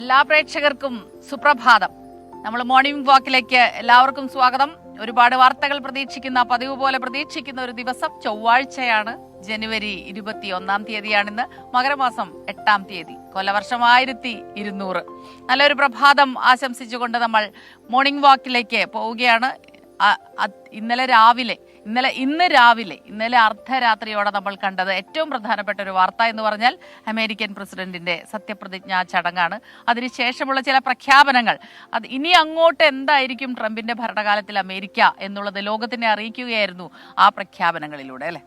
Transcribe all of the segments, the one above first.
എല്ലാ പ്രേക്ഷകർക്കും സുപ്രഭാതം. നമ്മൾ മോർണിംഗ് വാക്കിലേക്ക് എല്ലാവർക്കും സ്വാഗതം. ഒരുപാട് വാർത്തകൾ പ്രതീക്ഷിക്കുന്ന, പതിവ് പോലെ പ്രതീക്ഷിക്കുന്ന ഒരു ദിവസം ചൊവ്വാഴ്ചയാണ്. ജനുവരി 21 തീയതിയാണിന്ന്. മകരമാസം 8 തീയതി. കൊല്ലവർഷം 1200. നല്ലൊരു പ്രഭാതം ആശംസിച്ചുകൊണ്ട് നമ്മൾ മോർണിംഗ് വാക്കിലേക്ക് പോവുകയാണ്. ഇന്നലെ അർദ്ധരാത്രിയോടെ നമ്മൾ കണ്ടത് ഏറ്റവും പ്രധാനപ്പെട്ട ഒരു വാർത്ത എന്ന് പറഞ്ഞാൽ അമേരിക്കൻ പ്രസിഡന്റിന്റെ സത്യപ്രതിജ്ഞാ ചടങ്ങാണ്. അതിനുശേഷമുള്ള ചില പ്രഖ്യാപനങ്ങൾ. അത് ഇനി അങ്ങോട്ട് എന്തായിരിക്കും ട്രംപിന്റെ ഭരണകാലത്തിൽ അമേരിക്ക എന്നുള്ളത് ലോകത്തിനെ അറിയിക്കുകയായിരുന്നു ആ പ്രഖ്യാപനങ്ങളിലൂടെ, അല്ലെ?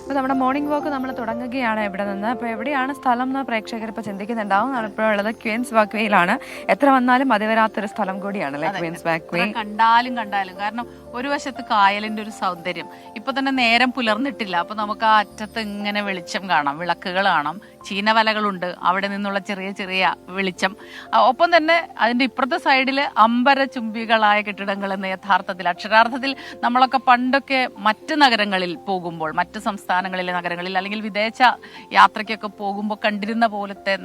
അപ്പോൾ നമ്മുടെ മോർണിംഗ് വാക്ക് നമ്മൾ തുടങ്ങുകയാണ് ഇവിടെ നിന്ന്. അപ്പോൾ എവിടെയാണ് സ്ഥലം എന്ന് പ്രേക്ഷകർ ഇപ്പോൾ ചിന്തിക്കുന്നുണ്ടാവും. നമ്മളിപ്പോഴുള്ളത് ക്വീൻസ് വാക്വേയിലാണ്. എത്ര വന്നാലും മതി വരാത്തൊരു സ്ഥലം കൂടിയാണ് അല്ലെ ക്വീൻസ് വാക്വേ. കണ്ടാലും കാരണം ഒരു വശത്ത് കായലിന്റെ ഒരു സൗന്ദര്യം. ഇപ്പൊ തന്നെ നേരം പുലർന്നിട്ടില്ല. അപ്പൊ നമുക്ക് ആ അറ്റത്ത് ഇങ്ങനെ വെളിച്ചം കാണാം, വിളക്കുകൾ കാണാം, ചീനവലകളുണ്ട്, അവിടെ നിന്നുള്ള ചെറിയ ചെറിയ വെളിച്ചം. ഒപ്പം തന്നെ അതിന്റെ ഇപ്പുറത്തെ സൈഡില് അമ്പരചുംബികളായ കെട്ടിടങ്ങൾ എന്ന് യഥാർത്ഥത്തിൽ അക്ഷരാർത്ഥത്തിൽ നമ്മളൊക്കെ പണ്ടൊക്കെ മറ്റ് നഗരങ്ങളിൽ പോകുമ്പോൾ, മറ്റ് സംസ്ഥാനങ്ങളിലെ നഗരങ്ങളിൽ അല്ലെങ്കിൽ വിദേശ യാത്രയ്ക്കൊക്കെ പോകുമ്പോൾ കണ്ടിരുന്ന പോലത്തെ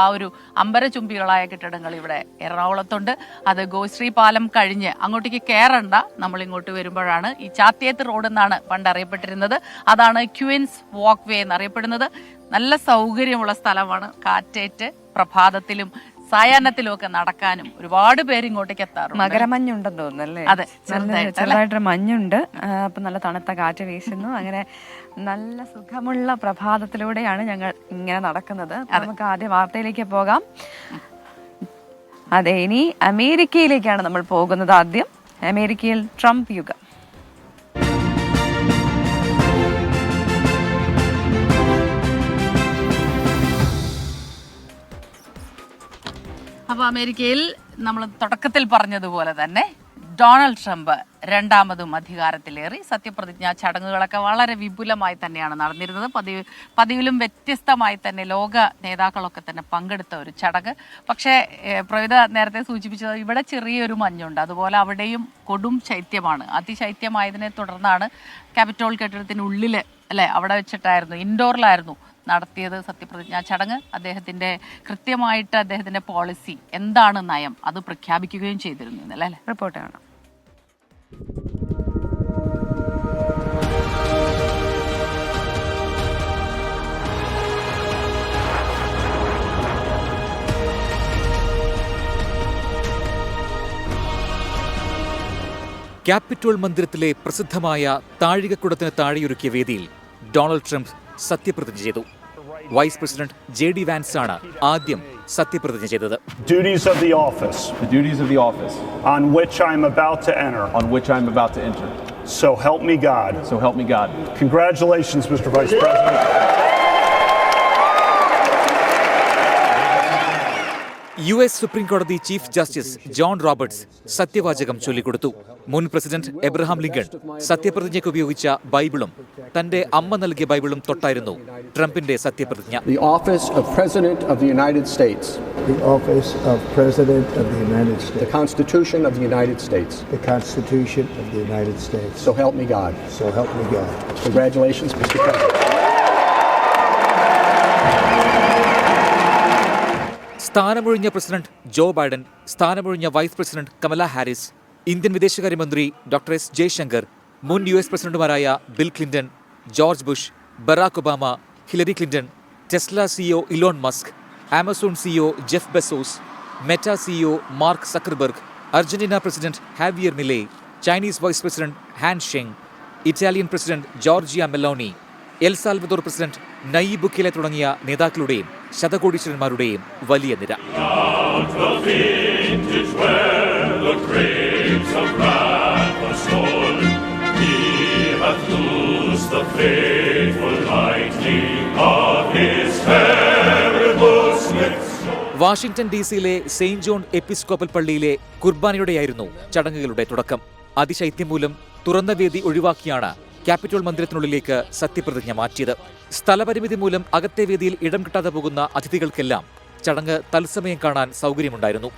ആ ഒരു അമ്പരചുംബികളായ കെട്ടിടങ്ങൾ ഇവിടെ എറണാകുളത്തുണ്ട്. അത് ഗോശ്രീ പാലം കഴിഞ്ഞ് അങ്ങോട്ടേക്ക് കയറണ്ട, നമ്മൾ ഇങ്ങോട്ട് വരുമ്പോഴാണ്. ഈ ചാത്തിയേത്ത് റോഡ് എന്നാണ് പണ്ട് അറിയപ്പെട്ടിരുന്നത്. അതാണ് ക്വീൻസ് വാക്ക് വേ എന്നറിയപ്പെടുന്നത്. നല്ല സൗകര്യമുള്ള സ്ഥലമാണ്. കാറ്റേറ്റ് പ്രഭാതത്തിലും സായാഹ്നത്തിലും ഒക്കെ നടക്കാനും ഒരുപാട് പേര് ഇങ്ങോട്ടേക്ക് എത്താറുണ്ട്. മകരമഞ്ഞുണ്ടെന്ന് തോന്നുന്നു അല്ലേ? അതെ, ചെറുതായിട്ടൊരു മഞ്ഞുണ്ട്. അപ്പൊ നല്ല തണുത്ത കാറ്റ് വീശുന്നു. അങ്ങനെ നല്ല സുഖമുള്ള പ്രഭാതത്തിലൂടെയാണ് ഞങ്ങൾ ഇങ്ങനെ നടക്കുന്നത്. നമുക്ക് ആദ്യം വാർത്തയിലേക്ക് പോകാം. അതെ, ഇനി അമേരിക്കയിലേക്കാണ് നമ്മൾ പോകുന്നത്. ആദ്യം അമേരിക്കയിൽ ട്രംപ് യുഗം. അപ്പൊ അമേരിക്കയിൽ നമ്മൾ തുടക്കത്തിൽ പറഞ്ഞതുപോലെ തന്നെ ഡൊണാൾഡ് ട്രംപ് രണ്ടാമതും അധികാരത്തിലേറി. സത്യപ്രതിജ്ഞാ ചടങ്ങുകളൊക്കെ വളരെ വിപുലമായി തന്നെയാണ് നടന്നിരുന്നത്. പതിവിലും വ്യത്യസ്തമായി തന്നെ ലോക നേതാക്കളൊക്കെ തന്നെ പങ്കെടുത്ത ഒരു ചടങ്ങ്. പക്ഷേ പ്രവിത നേരത്തെ സൂചിപ്പിച്ചത് ഇവിടെ ചെറിയൊരു മഞ്ഞുണ്ട്. അതുപോലെ അവിടെയും കൊടും ശൈത്യമാണ്. അതിശൈത്യമായതിനെ തുടർന്നാണ് ക്യാപിറ്റോൾ കെട്ടിടത്തിനുള്ളിൽ അല്ലെ, അവിടെ വെച്ചിട്ടായിരുന്നു, ഇൻഡോറിലായിരുന്നു നടത്തിയത് സത്യപ്രതിജ്ഞാ ചടങ്ങ്. കൃത്യമായിട്ട് അദ്ദേഹത്തിന്റെ പോളിസി എന്താണ്, നയം, അത് പ്രഖ്യാപിക്കുകയും ചെയ്തിരുന്നു അല്ലേ? റിപ്പോർട്ടാണ്. ക്യാപിറ്റോൾ മന്ദിരത്തിലെ പ്രസിദ്ധമായ താഴികക്കുടത്തിന് താഴെയൊരുക്കിയ വേദിയിൽ ഡൊണാൾഡ് ട്രംപ് സത്യപ്രതിജ്ഞ ചെയ്തു. വൈസ് പ്രസിഡന്റ് JD വാൻസ് ആണ് ആദ്യം സത്യപ്രതിജ്ഞ ചെയ്തത്. Duties of the office. The duties of the office. On which I am about to enter. On which I am about to enter. So help me God. So help me God. Congratulations, Mr. Vice President. US supreme കോടതി chief justice John Roberts സത്യവാചകം ചൊല്ലിക്കൊടുത്തു. മുൻ president Abraham Lincoln സത്യപ്രതിജ്ഞയ്ക്ക് ഉപയോഗിച്ച ബൈബിളും തന്റെ അമ്മ നൽകിയ ബൈബിളും തൊട്ടായിരുന്നു ട്രംപിന്റെ സത്യപ്രതിജ്ഞ. The office of President of the United States. The office of President of the United States. The Constitution of the United States. The Constitution of the United States. So help me God. So help me God. Congratulations, Mr. President. സ്ഥാനമൊഴിഞ്ഞ president Joe Biden, സ്ഥാനമൊഴിഞ്ഞ vice president Kamala Harris, Indian വിദേശകാര്യമന്ത്രി doctor S. Jaishankar, മുൻ US പ്രസിഡന്റുമാരായ Bill Clinton, George Bush, Barack Obama, Hillary Clinton, Tesla CEO Elon Musk, Amazon CEO Jeff Bezos, Meta CEO Mark Zuckerberg, Argentina president Javier Milei, Chinese vice president Han Zheng, Italian president Giorgia Meloni, El Salvador president Nayib Bukele തുടങ്ങിയ നേതാക്കളുടെയും ശതകോടീശ്വരന്മാരുടെയും വലിയ നിര. Washington DC-യിലെ Saint John Episcopal പള്ളിയിലെ കുർബാനയോടെയായിരുന്നു ചടങ്ങുകളുടെ തുടക്കം. അതിശൈത്യം മൂലം തുറന്ന വേദി ഒഴിവാക്കിയാണ് ക്യാപിറ്റോൾ മന്ദിരത്തിനുള്ളിലേക്ക് സത്യപ്രതിജ്ഞ മാറ്റിയത്. സ്ഥലപരിമിതി മൂലം അകത്തെ വേദിയിൽ ഇടം കിട്ടാതെ പോകുന്ന അതിഥികൾക്കെല്ലാം ചടങ്ങ് തത്സമയം കാണാൻ സൗകര്യമുണ്ടായിരുന്നു.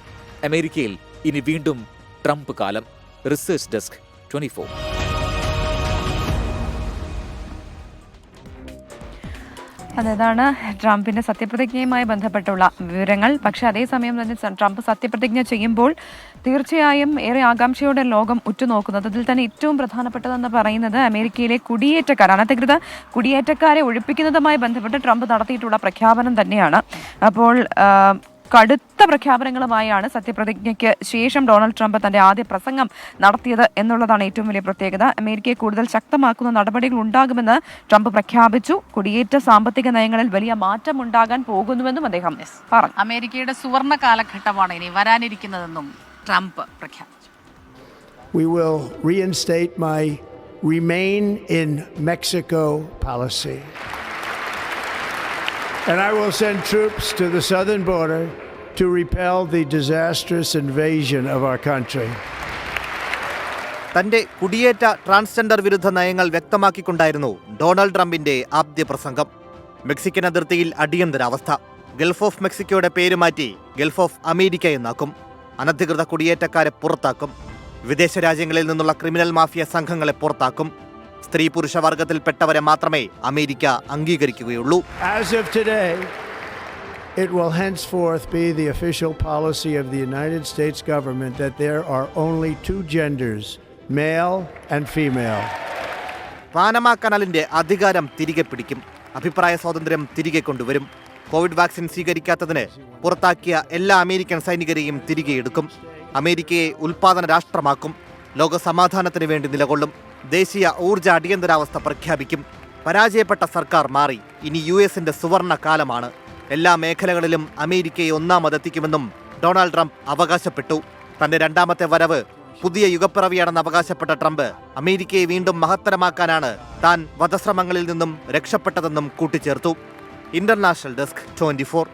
അമേരിക്കയിൽ ഇനി വീണ്ടും ട്രംപ് കാലം. Research desk 24. അതാണ് ട്രംപിന്റെ സത്യപ്രതിജ്ഞയുമായി ബന്ധപ്പെട്ടുള്ള വിവരങ്ങൾ. പക്ഷേ അതേസമയം തന്നെ ട്രംപ് സത്യപ്രതിജ്ഞ ചെയ്യുമ്പോൾ തീർച്ചയായും ഏറെ ആകാംക്ഷയോടെ ലോകം ഉറ്റുനോക്കുന്നത്. അതിൽ തന്നെ ഏറ്റവും പ്രധാനപ്പെട്ടതെന്ന് പറയുന്നത് അമേരിക്കയിലെ അനധികൃത കുടിയേറ്റക്കാരെ ഒഴിപ്പിക്കുന്നതുമായി ബന്ധപ്പെട്ട് ട്രംപ് നടത്തിയിട്ടുള്ള പ്രഖ്യാപനം തന്നെയാണ്. അപ്പോൾ കടുത്ത പ്രഖ്യാപനങ്ങളുമായാണ് സത്യപ്രതിജ്ഞയ്ക്ക് ശേഷം ഡൊണാൾഡ് ട്രംപ് തന്റെ ആദ്യ പ്രസംഗം നടത്തിയത് എന്നുള്ളതാണ് ഏറ്റവും വലിയ പ്രത്യേകത. അമേരിക്കയെ കൂടുതൽ ശക്തമാക്കുന്ന നടപടികൾ ഉണ്ടാകുമെന്ന് ട്രംപ് പ്രഖ്യാപിച്ചു. കുടിയേറ്റ സാമ്പത്തിക നയങ്ങളിൽ വലിയ മാറ്റം ഉണ്ടാകാൻ പോകുന്നുവെന്നും അദ്ദേഹം പറഞ്ഞു. അമേരിക്കയുടെ സുവർണ്ണ കാലഘട്ടമാണ് ഇനി വരാനിരിക്കുന്നതെന്നും ട്രംപ് പ്രഖ്യാപിച്ചു. We will reinstate my Remain in Mexico policy. And I will send troops to the southern border to repel the disastrous invasion of our country. തന്റെ കുടിയേറ്റ ട്രാൻസ്ജെൻഡർ വിരുദ്ധ നയങ്ങൾ വ്യക്തമാക്കിക്കൊണ്ടായിരുന്നു ഡൊണാൾഡ് ട്രംപിന്റെ ആദ്യ പ്രസംഗം. മെക്സിക്കൻ അതിർത്തിയിൽ അടിയന്തരാവസ്ഥ. ഗൾഫ് ഓഫ് മെക്സിക്കോയുടെ പേര് മാറ്റി ഗൾഫ് ഓഫ് അമേരിക്ക എന്നാക്കും. അനധികൃത കുടിയേറ്റക്കാരെ പുറത്താക്കും. വിദേശ രാജ്യങ്ങളിൽ നിന്നുള്ള ക്രിമിനൽ മാഫിയ സംഘങ്ങളെ പുറത്താക്കും. സ്ത്രീ പുരുഷ വർഗത്തിൽപ്പെട്ടവരെ മാത്രമേ America അംഗീകരിക്കുകയുള്ളൂ. As of today, it will henceforth be the official policy of the United States government that there are only two genders, male and female. Panama കനാലിന്റെ അധികാരം തിരികെ പിടിക്കും. അഭിപ്രായ സ്വാതന്ത്ര്യം തിരികെ കൊണ്ടുവരും. കോവിഡ് വാക്സിൻ സ്വീകരിക്കാത്തതിന് പുറത്താക്കിയ എല്ലാ അമേരിക്കൻ സൈനികരെയും തിരികെ എടുക്കും. അമേരിക്കയെ ഉൽപാദന രാഷ്ട്രമാക്കും. ലോക സമാധാനത്തിന് വേണ്ടി നിലകൊള്ളും. ദേശീയ ഊർജ്ജ അടിയന്തരാവസ്ഥ പ്രഖ്യാപിക്കും. പരാജയപ്പെട്ട സർക്കാർ മാറി. ഇനി US-ന്റെ സുവർണ്ണ കാലമാണ്. എല്ലാ മേഖലകളിലും അമേരിക്കയെ ഒന്നാമതെത്തിക്കുമെന്നും ഡൊണാൾഡ് ട്രംപ് അവകാശപ്പെട്ടു. തന്റെ രണ്ടാമത്തെ വരവ് പുതിയ യുഗപ്പിറവിയാണെന്ന് അവകാശപ്പെട്ട ട്രംപ് അമേരിക്കയെ വീണ്ടും മഹത്തരമാക്കാനാണ് താൻ വധശ്രമങ്ങളിൽ നിന്നും രക്ഷപ്പെട്ടതെന്നും കൂട്ടിച്ചേർത്തു. International desk 24.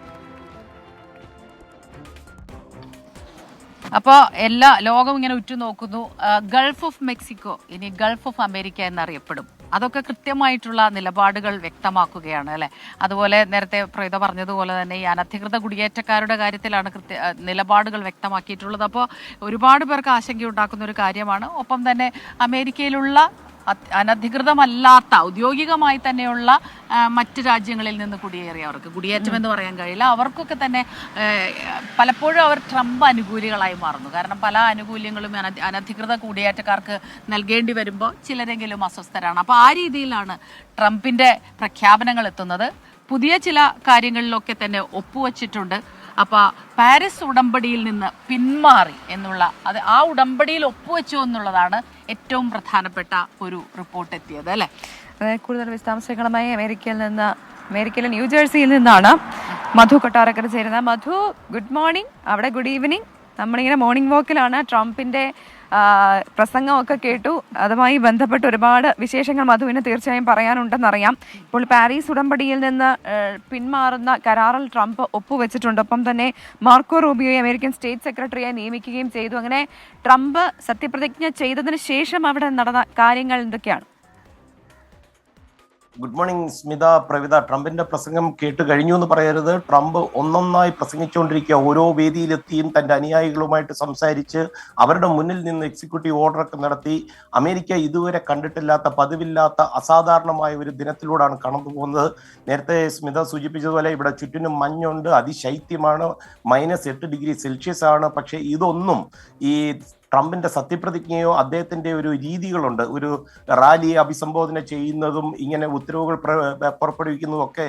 അപ്പോൾ എല്ലാ ലോകം ഇങ്ങനെ ഉറ്റുനോക്കുന്നു. ഗൾഫ് ഓഫ് മെക്സിക്കോ ഇനി ഗൾഫ് ഓഫ് അമേരിക്ക എന്നറിയപ്പെടും. അതൊക്കെ കൃത്യമായിട്ടുള്ള നിലപാടുകൾ വ്യക്തമാക്കുകയാണ് അല്ലേ. അതുപോലെ നേരത്തെ പ്രീത പറഞ്ഞതുപോലെ തന്നെ ഈ അനധികൃത കുടിയേറ്റക്കാരുടെ കാര്യത്തിലാണ് നിലപാടുകൾ വ്യക്തമാക്കിയിട്ടുള്ളത്. അപ്പോൾ ഒരുപാട് പേർക്ക് ആശങ്കയുണ്ടാക്കുന്ന ഒരു കാര്യമാണ്. ഒപ്പം തന്നെ അമേരിക്കയിലുള്ള അനധികൃതമല്ലാത്ത ഔദ്യോഗികമായി തന്നെയുള്ള മറ്റ് രാജ്യങ്ങളിൽ നിന്ന് കുടിയേറിയവർക്ക് കുടിയേറ്റം എന്ന് പറയാൻ കഴിയില്ല. അവർക്കൊക്കെ തന്നെ പലപ്പോഴും അവർ ട്രംപ് അനുകൂലികളായി മാറുന്നു. കാരണം പല ആനുകൂല്യങ്ങളും അനധികൃത കുടിയേറ്റക്കാർക്ക് നൽകേണ്ടി വരുമ്പോൾ ചിലരെങ്കിലും അസ്വസ്ഥരാണ്. അപ്പോൾ ആ രീതിയിലാണ് ട്രംപിൻ്റെ പ്രഖ്യാപനങ്ങൾ എത്തുന്നത്. പുതിയ ചില കാര്യങ്ങളിലൊക്കെ തന്നെ ഒപ്പുവച്ചിട്ടുണ്ട്. അപ്പോൾ പാരീസ് ഉടമ്പടിയിൽ നിന്ന് പിന്മാറി എന്നുള്ള ആ ഉടമ്പടിയിൽ ഒപ്പുവെച്ചു എന്നുള്ളതാണ് ഏറ്റവും പ്രധാനപ്പെട്ട ഒരു റിപ്പോർട്ട് എത്തിയത് അല്ലേ. അതായത് കൂടുതൽ വിശദാംശങ്ങളുമായി അമേരിക്കയിലെ ന്യൂജേഴ്സിയിൽ നിന്നാണ് മധു കൊട്ടാരക്കര ചേരുന്നത്. മധു, ഗുഡ് മോർണിംഗ്. അവിടെ ഗുഡ് ഈവനിങ്. നമ്മളിങ്ങനെ മോർണിംഗ് വാക്കിലാണ്. ട്രംപിന്റെ പ്രസംഗമൊക്കെ കേട്ടു. അതുമായി ബന്ധപ്പെട്ട് ഒരുപാട് വിശേഷങ്ങൾ മധുവിന് തീർച്ചയായും പറയാനുണ്ടെന്നറിയാം. ഇപ്പോൾ പാരീസ് ഉടമ്പടിയിൽ നിന്ന് പിന്മാറുന്ന കരാറിൽ ട്രംപ് ഒപ്പുവെച്ചിട്ടുണ്ട്. ഒപ്പം തന്നെ മാർക്കോ റൂബിയോയെ അമേരിക്കൻ സ്റ്റേറ്റ് സെക്രട്ടറിയായി നിയമിക്കുകയും ചെയ്തു. അങ്ങനെ ട്രംപ് സത്യപ്രതിജ്ഞ ചെയ്തതിന് ശേഷം അവിടെ നടന്ന കാര്യങ്ങൾ എന്തൊക്കെയാണ്? Good morning Smitha, Pravitha. ട്രംപിന്റെ പ്രസംഗം കേട്ട് കഴിഞ്ഞു എന്ന് പറയരുത്. ട്രംപ് ഒന്നൊന്നായി പ്രസംഗിച്ചുകൊണ്ടിരിക്കുക. ഓരോ വേദിയിലെത്തിയും തന്റെ അനുയായികളുമായിട്ട് സംസാരിച്ച് അവരുടെ മുന്നിൽ നിന്ന് എക്സിക്യൂട്ടീവ് ഓർഡറൊക്കെ നടത്തി. അമേരിക്ക ഇതുവരെ കണ്ടിട്ടില്ലാത്ത, പതിവില്ലാത്ത, അസാധാരണമായ ഒരു ദിനത്തിലൂടെയാണ് കടന്നു പോകുന്നത്. നേരത്തെ സ്മിത സൂചിപ്പിച്ചതുപോലെ ഇവിടെ ചുറ്റിനും മഞ്ഞുണ്ട്, അതിശൈത്യമാണ്, -8 ഡിഗ്രി സെൽഷ്യസ് ആണ്. പക്ഷെ ഇതൊന്നും ഈ ട്രംപിന്റെ സത്യപ്രതിജ്ഞയോ അദ്ദേഹത്തിന്റെ ഒരു രീതികളുണ്ട്, ഒരു റാലിയെ അഭിസംബോധന ചെയ്യുന്നതും ഇങ്ങനെ ഉത്തരവുകൾ പുറപ്പെടുവിക്കുന്നതും ഒക്കെ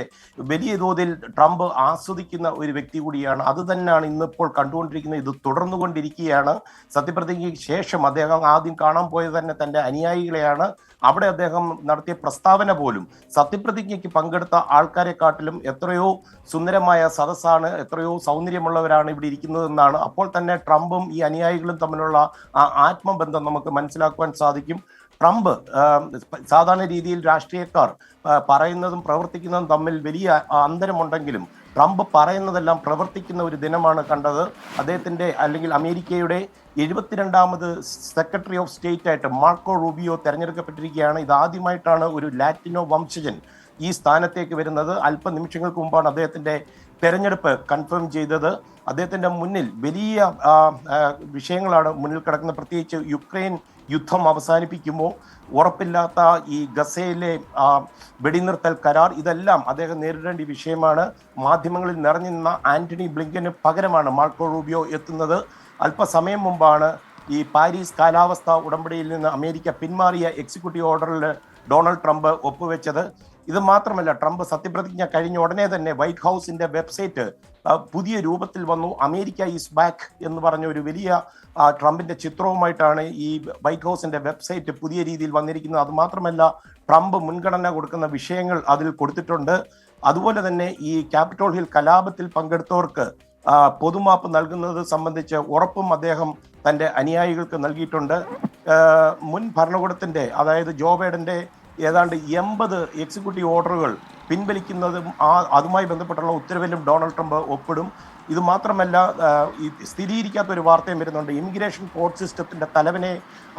വലിയ തോതിൽ ട്രംപ് ആസ്വദിക്കുന്ന ഒരു വ്യക്തി കൂടിയാണ്. അത് തന്നെയാണ് ഇന്നിപ്പോൾ കണ്ടുകൊണ്ടിരിക്കുന്നത്. ഇത് തുടർന്നുകൊണ്ടിരിക്കുകയാണ്. സത്യപ്രതിജ്ഞയ്ക്ക് ശേഷം അദ്ദേഹം ആദ്യം കാണാൻ പോയത് തന്നെ തന്റെ അനുയായികളെയാണ്. അവിടെ അദ്ദേഹം നടത്തിയ പ്രസ്താവന പോലും സത്യപ്രതിജ്ഞയ്ക്ക് പങ്കെടുത്ത ആൾക്കാരെക്കാട്ടിലും എത്രയോ സുന്ദരമായ സദസ്സാണ്, എത്രയോ സൗന്ദര്യമുള്ളവരാണ് ഇവിടെ ഇരിക്കുന്നതെന്നാണ്. അപ്പോൾ തന്നെ ട്രംപും ഈ അനുയായികളും തമ്മിലുള്ള ആ ആത്മബന്ധം നമുക്ക് മനസ്സിലാക്കുവാൻ സാധിക്കും. ട്രംപ് സാധാരണ രീതിയിൽ രാഷ്ട്രീയക്കാർ പറയുന്നതും പ്രവർത്തിക്കുന്നതും തമ്മിൽ വലിയ അന്തരമുണ്ടെങ്കിലും ട്രംപ് പറയുന്നതെല്ലാം പ്രവർത്തിക്കുന്ന ഒരു ദിനമാണ് കണ്ടത്. അദ്ദേഹത്തിൻ്റെ അല്ലെങ്കിൽ അമേരിക്കയുടെ 72ാമത് സെക്രട്ടറി ഓഫ് സ്റ്റേറ്റ് ആയിട്ട് മാർക്കോ റൂബിയോ തെരഞ്ഞെടുക്കപ്പെട്ടിരിക്കുകയാണ്. ഇതാദ്യമായിട്ടാണ് ഒരു ലാറ്റിനോ വംശജൻ ഈ സ്ഥാനത്തേക്ക് വരുന്നത്. അല്പനിമിഷങ്ങൾക്ക് മുമ്പാണ് അദ്ദേഹത്തിൻ്റെ തെരഞ്ഞെടുപ്പ് കൺഫേം ചെയ്തത്. അദ്ദേഹത്തിൻ്റെ മുന്നിൽ വലിയ വിഷയങ്ങളാണ് മുന്നിൽ കിടക്കുന്നത്. പ്രത്യേകിച്ച് യുക്രൈൻ യുദ്ധം അവസാനിപ്പിക്കുമോ, ഉറപ്പില്ലാത്ത ഈ ഗസയിലെ വെടിനിർത്തൽ കരാർ, ഇതെല്ലാം അദ്ദേഹം നേരിടേണ്ട വിഷയമാണ്. മാധ്യമങ്ങളിൽ നിറഞ്ഞു നിന്ന ആന്റണി ബ്ലിങ്കന് പകരമാണ് മാർക്കോ റൂബിയോ എത്തുന്നത്. അല്പസമയം മുമ്പാണ് ഈ പാരീസ് കാലാവസ്ഥാ ഉടമ്പടിയിൽ നിന്ന് അമേരിക്ക പിന്മാറിയ എക്സിക്യൂട്ടീവ് ഓർഡറിൽ ഡൊണാൾഡ് ട്രംപ് ഒപ്പുവെച്ചത്. ഇത് മാത്രമല്ല, ട്രംപ് സത്യപ്രതിജ്ഞ കഴിഞ്ഞ ഉടനെ തന്നെ വൈറ്റ് ഹൗസിന്റെ വെബ്സൈറ്റ് പുതിയ രൂപത്തിൽ വന്നു. അമേരിക്ക ഈസ് ബാക്ക് എന്ന് പറഞ്ഞ ഒരു വലിയ ട്രംപിന്റെ ചിത്രവുമായിട്ടാണ് ഈ വൈറ്റ് ഹൗസിന്റെ വെബ്സൈറ്റ് പുതിയ രീതിയിൽ വന്നിരിക്കുന്നത്. അതുമാത്രമല്ല, ട്രംപ് മുൻഗണന കൊടുക്കുന്ന വിഷയങ്ങൾ അതിൽ കൊടുത്തിട്ടുണ്ട്. അതുപോലെ തന്നെ ഈ ക്യാപിറ്റോൾ ഹിൽ കലാപത്തിൽ പങ്കെടുത്തവർക്ക് പൊതുമാപ്പ് നൽകുന്നത് സംബന്ധിച്ച് ഉറപ്പും അദ്ദേഹം തൻ്റെ അനുയായികൾക്ക് നൽകിയിട്ടുണ്ട്. മുൻ ഭരണകൂടത്തിന്റെ, അതായത് ജോ ബൈഡന്റെ ഏതാണ്ട് 80 എക്സിക്യൂട്ടീവ് ഓർഡറുകൾ പിൻവലിക്കുന്നതും അതുമായി ബന്ധപ്പെട്ടുള്ള ഉത്തരവിലും ഡൊണാൾഡ് ട്രംപ് ഒപ്പിടും. ഇത് മാത്രമല്ല, ഈ സ്ഥിരീകരിക്കാത്ത ഒരു വാർത്തയും വരുന്നുണ്ട്. ഇമിഗ്രേഷൻ കോഡ് സിസ്റ്റത്തിന്റെ തലവനെ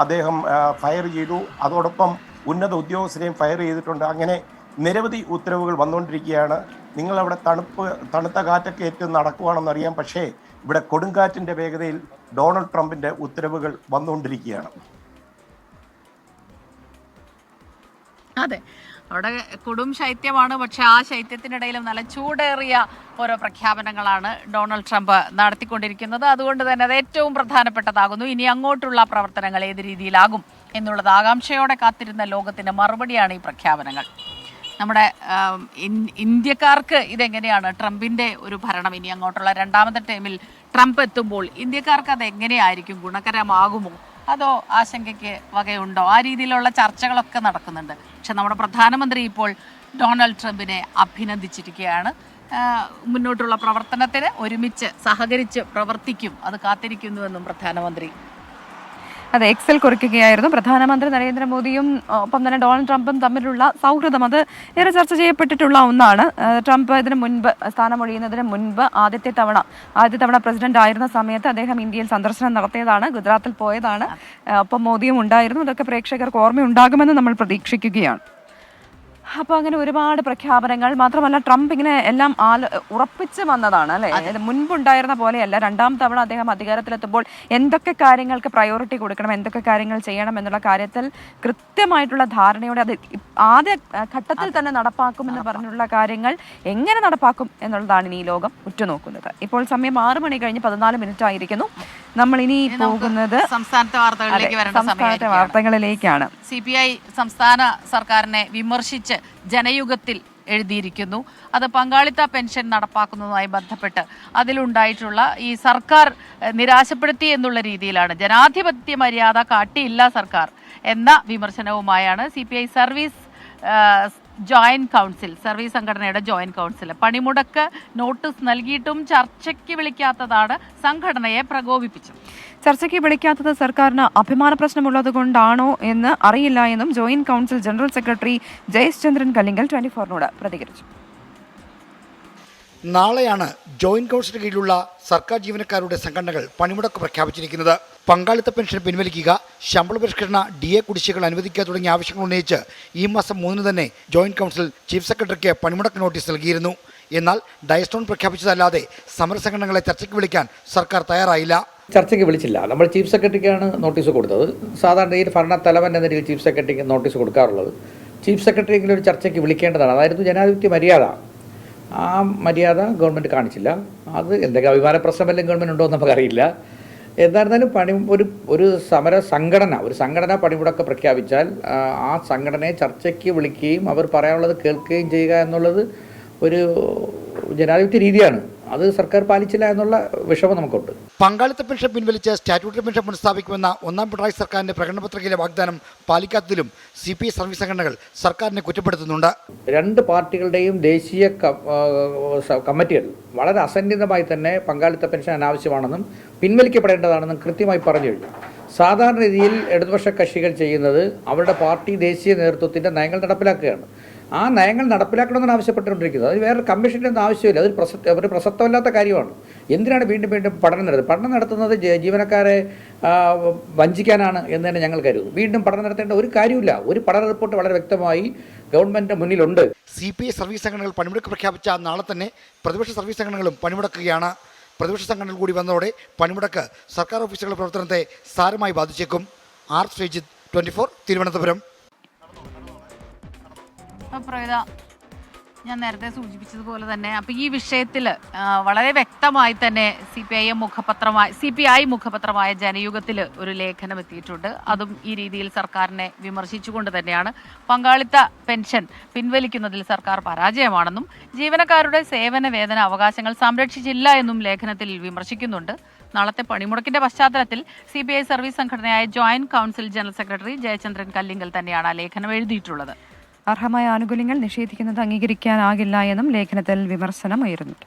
അദ്ദേഹം ഫയർ ചെയ്തു. അതോടൊപ്പം ഉന്നത ഉദ്യോഗസ്ഥരെയും ഫയർ ചെയ്തിട്ടുണ്ട്. അങ്ങനെ നിരവധി ഉത്തരവുകൾ വന്നുകൊണ്ടിരിക്കുകയാണ്. നിങ്ങളവിടെ തണുത്ത കാറ്റൊക്കെ ഏറ്റ് നടക്കുവാണെന്നറിയാം, പക്ഷേ ഇവിടെ കൊടുങ്കാറ്റിന്റെ വേഗതയിൽ ഡൊണാൾഡ് ട്രംപിന്റെ ഉത്തരവുകൾ വന്നുകൊണ്ടിരിക്കുകയാണ്. അതെ, അവിടെ കൊടും ശൈത്യമാണ്. പക്ഷെ ആ ശൈത്യത്തിനിടയിലും നല്ല ചൂടേറിയ ഓരോ പ്രഖ്യാപനങ്ങളാണ് ഡൊണാൾഡ് ട്രംപ് നടത്തിക്കൊണ്ടിരിക്കുന്നത്. അതുകൊണ്ട് തന്നെ അത് ഏറ്റവും പ്രധാനപ്പെട്ടതാകുന്നു. ഇനി അങ്ങോട്ടുള്ള പ്രവർത്തനങ്ങൾ ഏത് രീതിയിലാകും എന്നുള്ളത് ആകാംക്ഷയോടെ കാത്തിരുന്ന ലോകത്തിന്റെ മറുപടിയാണ് ഈ പ്രഖ്യാപനങ്ങൾ. നമ്മുടെ ഇന്ത്യക്കാർക്ക് ഇതെങ്ങനെയാണ് ട്രംപിന്റെ ഒരു ഭരണം ഇനി അങ്ങോട്ടുള്ള രണ്ടാമത്തെ ടൈമിൽ ട്രംപ് എത്തുമ്പോൾ ഇന്ത്യക്കാർക്ക് അത് എങ്ങനെയായിരിക്കും? ഗുണകരമാകുമോ അതോ ആശങ്കയ്ക്ക് വകയുണ്ടോ? ആ രീതിയിലുള്ള ചർച്ചകളൊക്കെ നടക്കുന്നുണ്ട്. പക്ഷെ നമ്മുടെ പ്രധാനമന്ത്രി ഇപ്പോൾ ഡൊണാൾഡ് ട്രംപിനെ അഭിനന്ദിച്ചിരിക്കുകയാണ്. മുന്നോട്ടുള്ള പ്രവർത്തനത്തിന് ഒരുമിച്ച് സഹകരിച്ച് പ്രവർത്തിക്കും, അത് കാത്തിരിക്കുന്നുവെന്നും പ്രധാനമന്ത്രി അതെ, എക്സിൽ കുറിക്കുകയായിരുന്നു. പ്രധാനമന്ത്രി നരേന്ദ്രമോദിയും ഒപ്പം തന്നെ ഡൊണാൾഡ് ട്രംപും തമ്മിലുള്ള സൗഹൃദം അത് ഏറെ ചർച്ച ചെയ്യപ്പെട്ടിട്ടുള്ള ഒന്നാണ്. ട്രംപ് ഇതിന് മുൻപ് സ്ഥാനമൊഴിയുന്നതിന് മുൻപ് ആദ്യത്തെ തവണ പ്രസിഡന്റ് ആയിരുന്ന സമയത്ത് അദ്ദേഹം ഇന്ത്യയിൽ സന്ദർശനം നടത്തിയതാണ്, ഗുജറാത്തിൽ പോയതാണ്. ഒപ്പം മോദിയും ഉണ്ടായിരുന്നു. ഇതൊക്കെ പ്രേക്ഷകർക്ക് ഓർമ്മയുണ്ടാകുമെന്ന് നമ്മൾ പ്രതീക്ഷിക്കുകയാണ്. അപ്പോൾ അങ്ങനെ ഒരുപാട് പ്രഖ്യാപനങ്ങൾ, മാത്രമല്ല ട്രംപ് ഇങ്ങനെ എല്ലാം ഉറപ്പിച്ച് വന്നതാണ് അല്ലേ. മുൻപുണ്ടായിരുന്ന പോലെയല്ല. രണ്ടാം തവണ അദ്ദേഹം അധികാരത്തിലെത്തുമ്പോൾ എന്തൊക്കെ കാര്യങ്ങൾക്ക് പ്രയോറിറ്റി കൊടുക്കണം, എന്തൊക്കെ കാര്യങ്ങൾ ചെയ്യണം എന്നുള്ള കാര്യത്തിൽ കൃത്യമായിട്ടുള്ള ധാരണയോടെ അത് ആദ്യ ഘട്ടത്തിൽ തന്നെ നടപ്പാക്കുമെന്ന് പറഞ്ഞിട്ടുള്ള കാര്യങ്ങൾ എങ്ങനെ നടപ്പാക്കും എന്നുള്ളതാണ് ഇനി ഈ ലോകം ഉറ്റുനോക്കുന്നത്. ഇപ്പോൾ സമയം 6 മണി കഴിഞ്ഞ് 14 മിനിറ്റ് ആയിരിക്കുന്നു. നമ്മൾ ഇനി പോകുന്നത് സംസ്ഥാനത്തെ വാർത്തകളിലേക്കാണ്. CPI സംസ്ഥാന സർക്കാരിനെ വിമർശിച്ച് ജനയുഗത്തിൽ എഴുതിയിരിക്കുന്നു. അത് പങ്കാളിത്ത പെൻഷൻ നടപ്പാക്കുന്നതുമായി ബന്ധപ്പെട്ട് അതിലുണ്ടായിട്ടുള്ള ഈ സർക്കാർ നിരാശപ്പെടുത്തി എന്നുള്ള രീതിയിലാണ്, ജനാധിപത്യ മര്യാദ കാട്ടിയില്ല സർക്കാർ എന്ന വിമർശനവുമായാണ് CPI സർവീസ് സംഘടനയുടെ ജോയിന്റ് കൗൺസിൽ പണിമുടക്ക് നോട്ടീസ് നൽകിയിട്ടും ചർച്ചയ്ക്ക് വിളിക്കാത്തതാണ് സംഘടനയെ പ്രകോപിപ്പിച്ചത്. ചർച്ചയ്ക്ക് വിളിക്കാത്തത് സർക്കാരിന് അഭിമാന പ്രശ്നമുള്ളത് കൊണ്ടാണോ എന്ന് അറിയില്ല എന്നും joint council general secretary Jayas Chandran Kallingal 24നോട് പ്രതികരിച്ചു. നാളെയാണ് ജോയിന്റ് കൗൺസിലിന് കീഴിലുള്ള സർക്കാർ ജീവനക്കാരുടെ സംഘടനകൾ പണിമുടക്ക് പ്രഖ്യാപിച്ചിരിക്കുന്നത്. പങ്കാളിത്ത പെൻഷൻ പിൻവലിക്കുക, ശമ്പള പരിഷ്കരണ DA കുടിശ്ശികൾ അനുവദിക്കുക തുടങ്ങിയ ആവശ്യങ്ങൾ ഉന്നയിച്ച് ഈ മാസം 3 തന്നെ ജോയിന്റ് കൗൺസിൽ ചീഫ് സെക്രട്ടറിക്ക് പണിമുടക്ക് നോട്ടീസ് നൽകിയിരുന്നു. എന്നാൽ ഡയസ്റ്റോൺ പ്രഖ്യാപിച്ചതല്ലാതെ സമരസംഘടനകളെ ചർച്ചയ്ക്ക് വിളിക്കാൻ സർക്കാർ തയ്യാറായില്ല. ചർച്ചയ്ക്ക് വിളിച്ചില്ല. നമ്മൾ ചീഫ് സെക്രട്ടറിക്കാണ് നോട്ടീസ് കൊടുത്തത്. സാധാരണ ഈ ഭരണത്തലവൻ എന്ന രീതിയിൽ ചീഫ് സെക്രട്ടറിക്ക് നോട്ടീസ് കൊടുക്കാറുള്ളത്. ചീഫ് സെക്രട്ടറിയെങ്കിലും ഒരു ചർച്ചയ്ക്ക് വിളിക്കേണ്ടതാണ്. അതായിരുന്നു ജനാധിപത്യ മര്യാദ. ആ മര്യാദ ഗവൺമെൻറ് കാണിച്ചില്ല. അത് എന്തൊക്കെ അഭിമാന പ്രശ്നമെല്ലാം ഗവൺമെൻറ് ഉണ്ടോ എന്ന് നമുക്കറിയില്ല. എന്തായിരുന്നാലും ഒരു സംഘടന പണിമുടക്ക് പ്രഖ്യാപിച്ചാൽ ആ സംഘടനയെ ചർച്ചയ്ക്ക് വിളിക്കുകയും അവർ പറയാനുള്ളത് കേൾക്കുകയും ചെയ്യുക എന്നുള്ളത് ഒരു ജനാധിപത്യ രീതിയാണ്. അത് സർക്കാർ പാലിച്ചില്ല എന്നുള്ള വിഷമം നമുക്കുണ്ട്. പങ്കാളിത്ത പെൻഷൻ പിൻവലിച്ച് സ്റ്റാറ്റ്യൂട്ടറി പെൻഷൻ പുനഃസ്ഥാപിക്കുമെന്ന ഒന്നാം പിണറായി സർക്കാരിന്റെ പ്രകടനപത്രികയിലെ വാഗ്ദാനം പാലിക്കാത്തതിലും CPI സർവീസ് സംഘടനകൾ സർക്കാരിനെ കുറ്റപ്പെടുത്തുന്നുണ്ട്. 2 പാർട്ടികളുടെയും ദേശീയ കമ്മിറ്റികൾ വളരെ അസന്നിഗ്ധമായി തന്നെ പങ്കാളിത്ത പെൻഷൻ അനാവശ്യമാണെന്നും പിൻവലിക്കപ്പെടേണ്ടതാണെന്നും കൃത്യമായി പറഞ്ഞു കഴിഞ്ഞു. സാധാരണ രീതിയിൽ ഇടതുപക്ഷ കക്ഷികൾ ചെയ്യുന്നത് അവരുടെ പാർട്ടി ദേശീയ നേതൃത്വത്തിൻ്റെ നയങ്ങൾ നടപ്പിലാക്കുകയാണ്. ആ നയങ്ങൾ നടപ്പിലാക്കണമെന്നാണ് ആവശ്യപ്പെട്ടുകൊണ്ടിരിക്കുന്നത്. അത് വേറെ കമ്മീഷൻ്റെ ഒന്നും ആവശ്യമില്ല. അതൊരു പ്രസക്തമല്ലാത്ത കാര്യമാണ്. എന്തിനാണ് വീണ്ടും പഠനം നടത്തുന്നത് ജീവനക്കാരെ വഞ്ചിക്കാനാണ് എന്ന് തന്നെ ഞങ്ങൾ കരുതുന്നു. വീണ്ടും പഠനം നടത്തേണ്ട ഒരു കാര്യമില്ല. ഒരു പഠന റിപ്പോർട്ട് വളരെ വ്യക്തമായി ഗവൺമെൻറ് മുന്നിലുണ്ട്. CPI സർവീസ് സംഘടനകൾ പണിമുടക്ക് പ്രഖ്യാപിച്ച നാളെ തന്നെ പ്രതിപക്ഷ സർവീസ് സംഘടനകളും പണിമുടക്കുകയാണ്. പ്രതിപക്ഷ സംഘടനകൾ കൂടി വന്നതോടെ പണിമുടക്ക് സർക്കാർ ഓഫീസുകളുടെ പ്രവർത്തനത്തെ സാരമായി ബാധിച്ചേക്കും. ആർ ശ്രീജിത്ത്, 24, തിരുവനന്തപുരം. ഞാൻ നേരത്തെ സൂചിപ്പിച്ചതുപോലെ തന്നെ അപ്പോൾ ഈ വിഷയത്തിൽ വളരെ വ്യക്തമായി തന്നെ CPI മുഖപത്രമായ ജനയുഗത്തിൽ ഒരു ലേഖനം എത്തിയിട്ടുണ്ട്. അതും ഈ രീതിയിൽ സർക്കാരിനെ വിമർശിച്ചുകൊണ്ട് തന്നെയാണ്. പങ്കാളിത്ത പെൻഷൻ പിൻവലിക്കുന്നതിൽ സർക്കാർ പരാജയമാണെന്നും ജീവനക്കാരുടെ സേവന വേതന അവകാശങ്ങൾ സംരക്ഷിച്ചില്ല എന്നും ലേഖനത്തിൽ വിമർശിക്കുന്നുണ്ട്. നാളത്തെ പണിമുടക്കിന്റെ പശ്ചാത്തലത്തിൽ CPI സർവീസ് സംഘടനയായ joint council general secretary Jayachandran Kallingal തന്നെയാണ് ആ ലേഖനം എഴുതിയിട്ടുള്ളത്. അർഹമായ ആനുകൂല്യങ്ങൾ നിഷേധിക്കുന്നത് അംഗീകരിക്കാനാകില്ല എന്നും ലേഖനത്തിൽ വിമർശനം ഉയരുന്നുണ്ട്.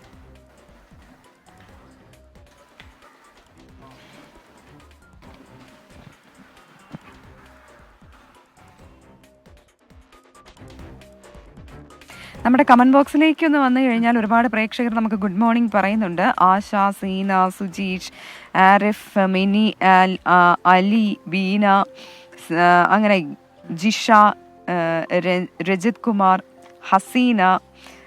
നമ്മുടെ കമന്റ് ബോക്സിലേക്ക് ഒന്ന് വന്നു കഴിഞ്ഞാൽ ഒരുപാട് പ്രേക്ഷകർ നമുക്ക് ഗുഡ് മോർണിംഗ് പറയുന്നുണ്ട്. ആശ, സീന, സുജീഷ്, ആരിഫ്, മിനി, അലി, ബീന, അങ്ങനെ ജിഷ, രജിത് കുമാർ, ഹസീന,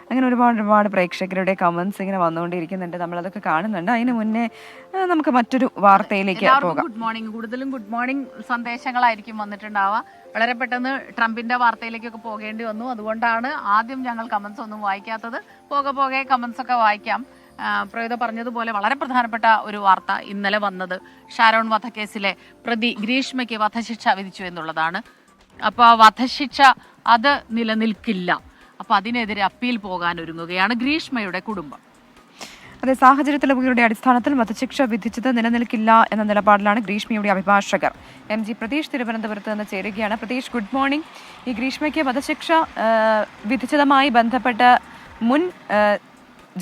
അങ്ങനെ ഒരുപാട് പ്രേക്ഷകരുടെ കമന്റ്സ് ഇങ്ങനെ വന്നുകൊണ്ടിരിക്കുന്നുണ്ട്. നമ്മളതൊക്കെ കാണുന്നുണ്ട്. അതിന് മുന്നേ നമുക്ക് മറ്റൊരു വാർത്തയിലേക്ക് പോകാം. ഗുഡ് മോർണിംഗ്, കൂടുതലും ഗുഡ് മോർണിംഗ് സന്ദേശങ്ങളായിരിക്കും വന്നിട്ടുണ്ടാവുക. വളരെ പെട്ടെന്ന് ട്രംപിന്റെ വാർത്തയിലേക്കൊക്കെ പോകേണ്ടി വന്നു. അതുകൊണ്ടാണ് ആദ്യം ഞങ്ങൾ കമന്റ്സ് ഒന്നും വായിക്കാത്തത്. പോകെ കമന്റ്സ് ഒക്കെ വായിക്കാം. പ്രയുത പറഞ്ഞതുപോലെ വളരെ പ്രധാനപ്പെട്ട ഒരു വാർത്ത ഇന്നലെ വന്നത് ഷാരോൺ വധക്കേസിലെ പ്രതി ഗ്രീഷ്മയ്ക്ക് വധശിക്ഷ വിധിച്ചു എന്നുള്ളതാണ്. അപ്പോൾ ആ വധശിക്ഷ അത് നിലനിൽക്കില്ല. അപ്പോൾ അതിനെതിരെ അപ്പീൽ പോകാൻ ഒരുങ്ങുകയാണ് ഗ്രീഷ്മയുടെ കുടുംബം. അതെ, സാഹചര്യ തെളിവുകളുടെ അടിസ്ഥാനത്തിൽ വധശിക്ഷ വിധിച്ചത് നിലനിൽക്കില്ല എന്ന നിലപാടിലാണ് ഗ്രീഷ്മയുടെ അഭിഭാഷകർ. MG പ്രതീഷ് തിരുവനന്തപുരത്ത് നിന്ന് ചേരുകയാണ്. Pratheesh, good morning. ഈ ഗ്രീഷ്മയ്ക്ക് വധശിക്ഷ വിധിച്ചതുമായി ബന്ധപ്പെട്ട് മുൻ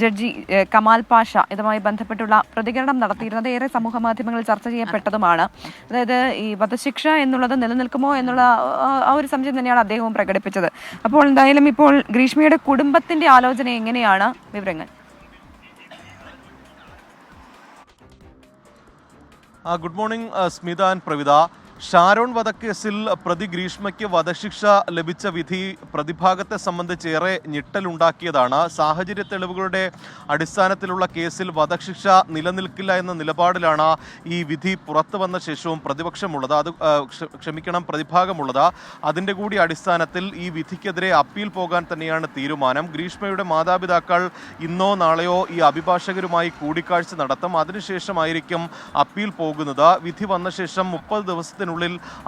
ജഡ്ജി കമാൽ പാഷ ഇതുമായി ബന്ധപ്പെട്ടുള്ള പ്രതികരണം നടത്തിയിരുന്നത് ഏറെ സമൂഹ മാധ്യമങ്ങളിൽ ചർച്ച ചെയ്യപ്പെട്ടതുമാണ്. അതായത് ഈ വധശിക്ഷ എന്നുള്ളത് നിലനിൽക്കുമോ എന്നുള്ള ആ ഒരു സംശയം തന്നെയാണ് അദ്ദേഹവും പ്രകടിപ്പിച്ചത്. അപ്പോൾ എന്തായാലും ഇപ്പോൾ ഗ്രീഷ്മയുടെ കുടുംബത്തിന്റെ ആലോചന എങ്ങനെയാണ്? വിവരങ്ങൾ. Good morning Smitha and Pravitha. Sharon വധക്കേസിൽ പ്രതി ഗ്രീഷ്മയ്ക്ക് വധശിക്ഷ ലഭിച്ച വിധി പ്രതിഭാഗത്തെ സംബന്ധിച്ച് ഏറെ ഞെട്ടലുണ്ടാക്കിയതാണ്. സാഹചര്യ തെളിവുകളുടെ അടിസ്ഥാനത്തിലുള്ള കേസിൽ വധശിക്ഷ നിലനിൽക്കില്ല എന്ന നിലപാടിലാണ് ഈ വിധി പുറത്തു വന്ന ശേഷവും പ്രതിഭാഗമുള്ളത്. അതിൻ്റെ കൂടി അടിസ്ഥാനത്തിൽ ഈ വിധിക്കെതിരെ അപ്പീൽ പോകാൻ തന്നെയാണ് തീരുമാനം. ഗ്രീഷ്മയുടെ മാതാപിതാക്കൾ ഇന്നോ നാളെയോ ഈ അഭിഭാഷകരുമായി കൂടിക്കാഴ്ച നടത്തും. അതിനുശേഷമായിരിക്കും അപ്പീൽ പോകുന്നത്. വിധി വന്ന ശേഷം 30 ദിവസത്തിനുള്ളിൽ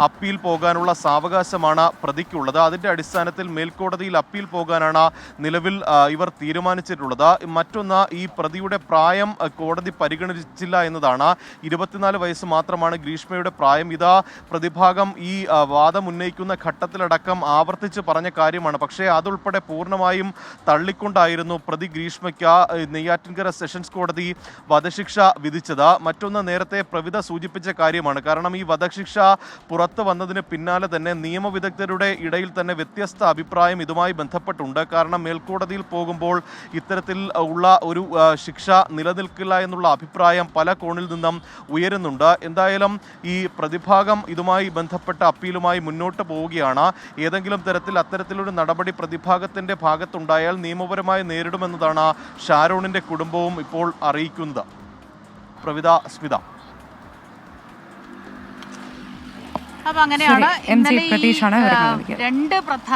അപ്പീൽ പോകാനുള്ള സാവകാശമാണ് പ്രതിക്കുള്ളത്. അതിൻ്റെ അടിസ്ഥാനത്തിൽ മേൽക്കോടതിയിൽ അപ്പീൽ പോകാനാണ് നിലവിൽ ഇവർ തീരുമാനിച്ചിട്ടുള്ളത്. മറ്റൊന്ന്, ഈ പ്രതിയുടെ പ്രായം കോടതി പരിഗണിച്ചില്ല എന്നതാണ്. 24 വയസ്സ് മാത്രമാണ് ഗ്രീഷ്മയുടെ പ്രായം. ഇതാ പ്രതിഭാഗം ഈ വാദം ഉന്നയിക്കുന്ന ഘട്ടത്തിലടക്കം ആവർത്തിച്ച് പറഞ്ഞ കാര്യമാണ്. പക്ഷേ അതുൾപ്പെടെ പൂർണ്ണമായും തള്ളിക്കൊണ്ടായിരുന്നു പ്രതി ഗ്രീഷ്മയ്ക്ക് നെയ്യാറ്റിൻകര സെഷൻസ് കോടതി വധശിക്ഷ വിധിച്ചത്. മറ്റൊന്ന്, നേരത്തെ പ്രവിത സൂചിപ്പിച്ച കാര്യമാണ്. കാരണം ഈ വധശിക്ഷ പുറത്തു വന്നതിന് പിന്നാലെ തന്നെ നിയമവിദഗ്ധരുടെ ഇടയിൽ തന്നെ വ്യത്യസ്ത അഭിപ്രായം ഇതുമായി ബന്ധപ്പെട്ടുണ്ട്. കാരണം മേൽക്കോടതിയിൽ പോകുമ്പോൾ ഇത്തരത്തിൽ ഉള്ള ഒരു ശിക്ഷ നിലനിൽക്കില്ല എന്നുള്ള അഭിപ്രായം പല കോണിൽ നിന്നും ഉയരുന്നുണ്ട്. എന്തായാലും ഈ പ്രതിഭാഗം ഇതുമായി ബന്ധപ്പെട്ട അപ്പീലുമായി മുന്നോട്ട് പോവുകയാണ്. ഏതെങ്കിലും തരത്തിൽ അത്തരത്തിലൊരു നടപടി പ്രതിഭാഗത്തിൻ്റെ ഭാഗത്തുണ്ടായാൽ നിയമപരമായി നേരിടുമെന്നതാണ് ഷാരോണിൻ്റെ കുടുംബവും ഇപ്പോൾ അറിയിക്കുന്നത്. പ്രവിത, സ്മിത. അപ്പൊ അങ്ങനെയാണ് ഇന്നലെ രണ്ട്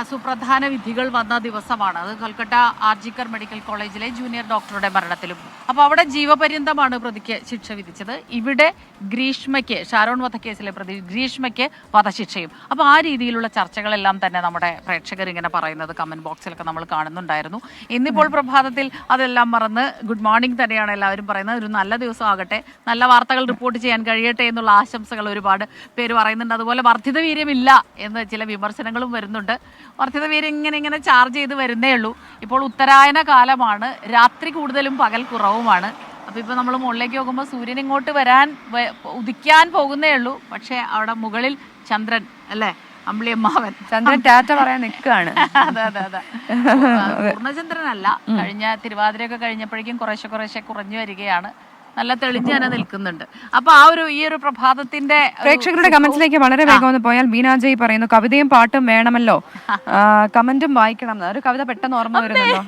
സുപ്രധാന വിധികൾ വന്ന ദിവസമാണ്. അത് കൊൽക്കത്ത ആർജിക്കർ മെഡിക്കൽ കോളേജിലെ ജൂനിയർ ഡോക്ടറുടെ മരണത്തിലും. അപ്പൊ അവിടെ ജീവപര്യന്തമാണ് പ്രതിക്ക് ശിക്ഷ വിധിച്ചത്. ഇവിടെ ഗ്രീഷ്മയ്ക്ക്, ഷാരോൺ വധക്കേസിലെ പ്രതി ഗ്രീഷ്മയ്ക്ക് വധശിക്ഷയും. അപ്പൊ ആ രീതിയിലുള്ള ചർച്ചകളെല്ലാം തന്നെ നമ്മുടെ പ്രേക്ഷകർ ഇങ്ങനെ പറയുന്നത് കമന്റ് ബോക്സിലൊക്കെ നമ്മൾ കാണുന്നുണ്ടായിരുന്നു. ഇന്നിപ്പോൾ പ്രഭാതത്തിൽ അതെല്ലാം മറന്ന് ഗുഡ് മോർണിംഗ് തന്നെയാണ് എല്ലാവരും പറയുന്നത്. ഒരു നല്ല ദിവസം ആകട്ടെ, നല്ല വാർത്തകൾ റിപ്പോർട്ട് ചെയ്യാൻ കഴിയട്ടെ എന്നുള്ള ആശംസകൾ ഒരുപാട് പേര് പറയുന്നുണ്ട്. അതുപോലെ വർദ്ധിത വീര്യമില്ല എന്ന് ചില വിമർശനങ്ങളും വരുന്നുണ്ട്. വർദ്ധിത വീര്യം ഇങ്ങനെ ചാർജ് ചെയ്ത് വരുന്നേ ഉള്ളൂ. ഇപ്പോൾ ഉത്തരായന കാലമാണ്, രാത്രി കൂടുതലും പകൽ കുറവുമാണ്. അപ്പോൾ ഇപ്പോൾ നമ്മൾ മുകളിലേക്ക് നോക്കുമ്പോൾ സൂര്യൻ ഇങ്ങോട്ട് ഉദിക്കാൻ പോകുന്നേ ഉള്ളൂ. പക്ഷേ അവിടെ മുകളിൽ ചന്ദ്രൻ, അല്ലേ, അമ്പിളിയമ്മാവൻ ചന്ദ്രൻ ടാറ്റ പറയാൻ നിൽക്കുകയാണ്. അതെ പൂർണ്ണചന്ദ്രനല്ല. കഴിഞ്ഞ തിരുവാതിരയൊക്കെ കഴിഞ്ഞപ്പോഴേക്കും കുറേശ്ശെ കുറഞ്ഞു വരികയാണ്. നല്ല തെളിഞ്ഞ് തന്നെ നിൽക്കുന്നുണ്ട്. അപ്പൊ ഈ ഒരു പ്രഭാതത്തിന്റെ പ്രേക്ഷകരുടെ കമന്റ്സിലേക്ക് വളരെ വേഗം ഒന്ന് പോയാൽ ബീനാജയ് പറയുന്നു കവിതയും പാട്ടും വേണമല്ലോ, കമന്റും വായിക്കണം. ഒരു കവിത പെട്ടെന്ന് ഓർമ്മ വരുന്നല്ലോ.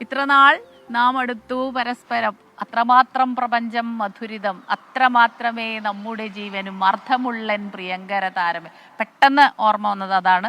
ഇത്ര നാൾ നാം അടുത്തു പരസ്പരം, അത്രമാത്രം പ്രപഞ്ചം മധുരിതം, അത്രമാത്രമേ നമ്മുടെ ജീവനും അർത്ഥമുള്ളൻ പ്രിയങ്കര താരമേ. പെട്ടെന്ന് ഓർമ്മ വന്നത് അതാണ്.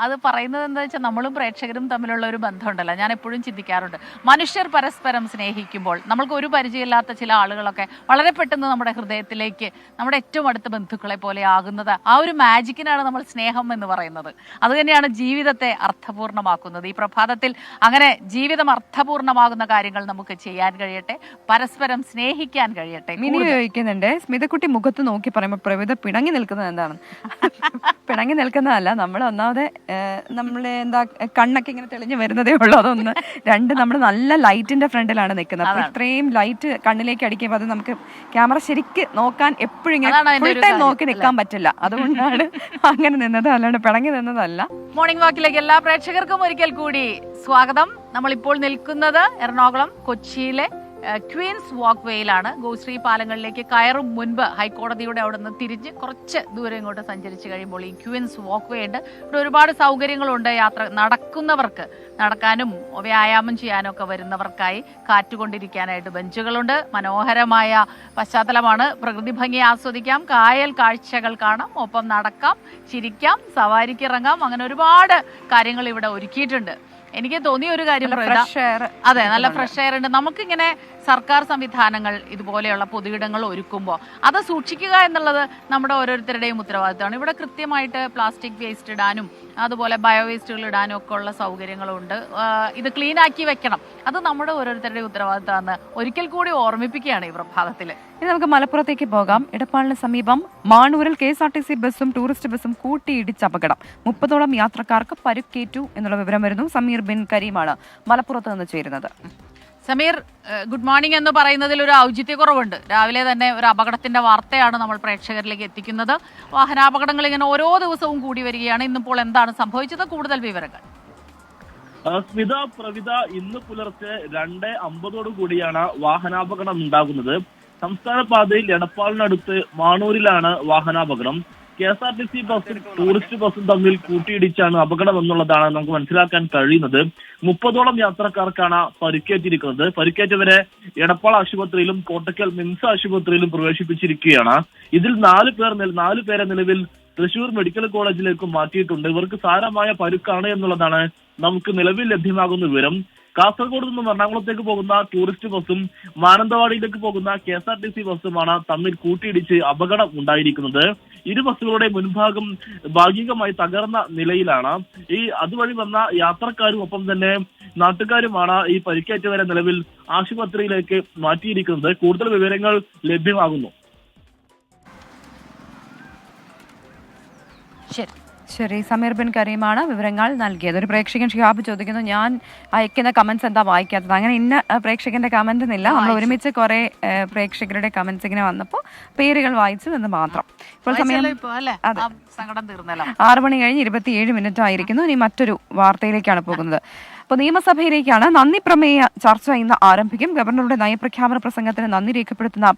അത് പറയുന്നത് എന്താ വെച്ചാൽ നമ്മളും പ്രേക്ഷകരും തമ്മിലുള്ള ഒരു ബന്ധമുണ്ടല്ലോ. ഞാൻ എപ്പോഴും ചിന്തിക്കാറുണ്ട്, മനുഷ്യർ പരസ്പരം സ്നേഹിക്കുമ്പോൾ നമ്മൾക്ക് ഒരു പരിചയമില്ലാത്ത ചില ആളുകളൊക്കെ വളരെ പെട്ടെന്ന് നമ്മുടെ ഹൃദയത്തിലേക്ക് നമ്മുടെ ഏറ്റവും അടുത്ത ബന്ധുക്കളെ പോലെ ആകുന്നത്. ആ ഒരു മാജിക്കിനാണ് നമ്മൾ സ്നേഹം എന്ന് പറയുന്നത്. അതുതന്നെയാണ് ജീവിതത്തെ അർത്ഥപൂർണ്ണമാക്കുന്നത്. ഈ പ്രഭാതത്തിൽ അങ്ങനെ ജീവിതം അർത്ഥപൂർണ്ണമാകുന്ന കാര്യങ്ങൾ നമുക്ക് ചെയ്യാൻ കഴിയട്ടെ, പരസ്പരം സ്നേഹിക്കാൻ കഴിയട്ടെ. മിനി ചോദിക്കുന്നുണ്ട്, സ്മിതക്കുട്ടി മുഖത്ത് നോക്കി പറയുമ്പോൾ പ്രവിത പിണങ്ങി നിൽക്കുന്നത് എന്താണ്? പിണങ്ങി നിൽക്കുന്നതല്ല, നമ്മൾ ഒന്നാമത് നമ്മളെ എന്താ കണ്ണൊക്കെ ഇങ്ങനെ തെളിഞ്ഞു വരുന്നതേ ഉള്ളൂ. അതൊന്ന്. രണ്ട്, നമ്മൾ നല്ല ലൈറ്റിന്റെ ഫ്രണ്ടിലാണ് നിൽക്കുന്നത്. അപ്പൊ ഇത്രയും ലൈറ്റ് കണ്ണിലേക്ക് അടിക്കുമ്പോൾ അത് നമുക്ക് ക്യാമറ ശരിക്ക് നോക്കാൻ എപ്പോഴും ഇങ്ങനെ ഫുൾ ടൈം നോക്കി നിൽക്കാൻ പറ്റില്ല. അതുകൊണ്ടാണ് അങ്ങനെ നിന്നത്, അല്ലാണ്ട് പിണങ്ങി നിന്നതല്ല. മോർണിംഗ് വാക്കിലേക്ക് എല്ലാ പ്രേക്ഷകർക്കും ഒരിക്കൽ കൂടി സ്വാഗതം. നമ്മളിപ്പോൾ നിൽക്കുന്നത് എറണാകുളം കൊച്ചിയിലെ ക്വീൻസ് വാക്ക് വേയിലാണ്. ഗോശ്രീ പാലങ്ങളിലേക്ക് കയറും മുൻപ് ഹൈക്കോടതിയുടെ അവിടെ നിന്ന് തിരിഞ്ഞ് കുറച്ച് ദൂരം ഇങ്ങോട്ട് സഞ്ചരിച്ച് കഴിയുമ്പോൾ ഈ ക്വീൻസ് വാക്ക് വേ ഉണ്ട്. ഇവിടെ ഒരുപാട് സൗകര്യങ്ങളുണ്ട്. നടക്കുന്നവർക്ക് നടക്കാനും വ്യായാമം ചെയ്യാനും ഒക്കെ വരുന്നവർക്കായി കാറ്റുകൊണ്ടിരിക്കാനായിട്ട് ബെഞ്ചുകളുണ്ട്. മനോഹരമായ പശ്ചാത്തലമാണ്. പ്രകൃതി ഭംഗി ആസ്വദിക്കാം, കായൽ കാഴ്ചകൾ കാണാം, ഒപ്പം നടക്കാം, ചിരിക്കാം, സവാരിക്കിറങ്ങാം. അങ്ങനെ ഒരുപാട് കാര്യങ്ങൾ ഇവിടെ ഒരുക്കിയിട്ടുണ്ട്. എനിക്ക് തോന്നിയ ഒരു കാര്യം, അതെ, നല്ല ഫ്രഷ് എയർ ഉണ്ട്. നമുക്കിങ്ങനെ സർക്കാർ സംവിധാനങ്ങൾ ഇതുപോലെയുള്ള പൊതുയിടങ്ങൾ ഒരുക്കുമ്പോൾ അത് സൂക്ഷിക്കുക എന്നുള്ളത് നമ്മുടെ ഓരോരുത്തരുടെയും ഉത്തരവാദിത്തമാണ്. ഇവിടെ കൃത്യമായിട്ട് പ്ലാസ്റ്റിക് വേസ്റ്റ് ഇടാനും അതുപോലെ ബയോ വേസ്റ്റുകൾ ഇടാനും ഒക്കെ ഉള്ള സൗകര്യങ്ങളുണ്ട്. ഇത് ക്ലീൻ ആക്കി വെക്കണം, അത് നമ്മുടെ ഓരോരുത്തരുടെയും ഉത്തരവാദിത്തമാണ്. ഒരിക്കൽ കൂടി ഓർമ്മിപ്പിക്കുകയാണ് ഈ പ്രഭാതത്തിൽ. ഇനി നമുക്ക് മലപ്പുറത്തേക്ക് പോകാം. ഇടപ്പാളിന് സമീപം മാണൂരിൽ KSRTC ബസ്സും ടൂറിസ്റ്റ് ബസ്സും കൂട്ടിയിടിച്ച് അപകടം. 30ഓളം യാത്രക്കാർക്ക് പരുക്കേറ്റു എന്നുള്ള വിവരം വരുന്നു. സമീർ ബിൻ കരീമാണ് മലപ്പുറത്ത് നിന്ന് ചേരുന്നത്. സമീർ, ഗുഡ് മോർണിംഗ് എന്ന് പറയുന്നതിൽ ഒരു ഔചിത്യക്കുറവുണ്ട്. രാവിലെ തന്നെ ഒരു അപകടത്തിന്റെ വാർത്തയാണ് നമ്മൾ പ്രേക്ഷകരിലേക്ക് എത്തിക്കുന്നത്. വാഹനാപകടങ്ങൾ ഇങ്ങനെ ഓരോ ദിവസവും കൂടി വരികയാണ്. ഇന്നിപ്പോൾ എന്താണ് സംഭവിച്ചത്? കൂടുതൽ വിവരങ്ങൾ. സ്മിത, പ്രവിത, ഇന്ന് പുലർച്ചെ 2:50 കൂടിയാണ് വാഹനാപകടം ഉണ്ടാകുന്നത്. സംസ്ഥാന പാതയിൽ എടപ്പാളിനടുത്ത് മാണൂരിലാണ് വാഹനാപകടം. KSRTC ബസ്സും ടൂറിസ്റ്റ് ബസ്സും തമ്മിൽ കൂട്ടിയിടിച്ചാണ് അപകടം എന്നുള്ളതാണ് നമുക്ക് മനസ്സിലാക്കാൻ കഴിയുന്നത്. 30ഓളം യാത്രക്കാർക്കാണ് പരിക്കേറ്റിരിക്കുന്നത്. പരിക്കേറ്റവരെ എടപ്പാൾ ആശുപത്രിയിലും കോട്ടക്കൽ മിംസ് ആശുപത്രിയിലും പ്രവേശിപ്പിച്ചിരിക്കുകയാണ്. ഇതിൽ 4 പേരെ നിലവിൽ തൃശൂർ മെഡിക്കൽ കോളേജിലേക്ക് മാറ്റിയിട്ടുണ്ട്. ഇവർക്ക് സാരമായ പരുക്കാണ് എന്നുള്ളതാണ് നമുക്ക് നിലവിൽ ലഭ്യമാകുന്ന വിവരം. കാസർഗോഡ് നിന്നും എറണാകുളത്തേക്ക് പോകുന്ന ടൂറിസ്റ്റ് ബസ്സും മാനന്തവാടിയിലേക്ക് പോകുന്ന KSRTC ബസ്സുമാണ് തമ്മിൽ കൂട്ടിയിടിച്ച് അപകടം ഉണ്ടായിരിക്കുന്നത്. ഇരു ബസ്സുകളുടെ മുൻഭാഗം ഭാഗികമായി തകർന്ന നിലയിലാണ്. അതുവഴി വന്ന യാത്രക്കാരും ഒപ്പം തന്നെ നാട്ടുകാരുമാണ് ഈ പരിക്കേറ്റവരെ നിലവിൽ ആശുപത്രിയിലേക്ക് മാറ്റിയിരിക്കുന്നത്. കൂടുതൽ വിവരങ്ങൾ ലഭ്യമാകുന്നു. ശരി, സമീർ ബിൻ കരീമാണ് വിവരങ്ങൾ നൽകിയത്. ഒരു പ്രേക്ഷകൻ ഷിഹാബ് ചോദിക്കുന്നു, ഞാൻ അയക്കുന്ന കമന്റ്സ് എന്താ വായിക്കാത്തത്? അങ്ങനെ ഇന്ന പ്രേക്ഷകന്റെ കമന്റ് എന്നില്ല. നമ്മൾ ഒരുമിച്ച് കുറെ പ്രേക്ഷകരുടെ കമന്റ്സ് ഇങ്ങനെ വന്നപ്പോൾ പേരുകൾ വായിച്ചു എന്ന് മാത്രം. ഇപ്പോൾ സമയം 6 മണി കഴിഞ്ഞ് 27 ആയിരിക്കുന്നു. ഇനി മറ്റൊരു വാർത്തയിലേക്കാണ് പോകുന്നത്. അപ്പോൾ നിയമസഭയിലേക്കാണ് നന്ദി പ്രമേയ ചർച്ച ഇന്ന് ആരംഭിക്കും. ഗവർണറുടെ നയപ്രഖ്യാപന പ്രസംഗത്തിന് നന്ദി രേഖപ്പെടുത്തുന്ന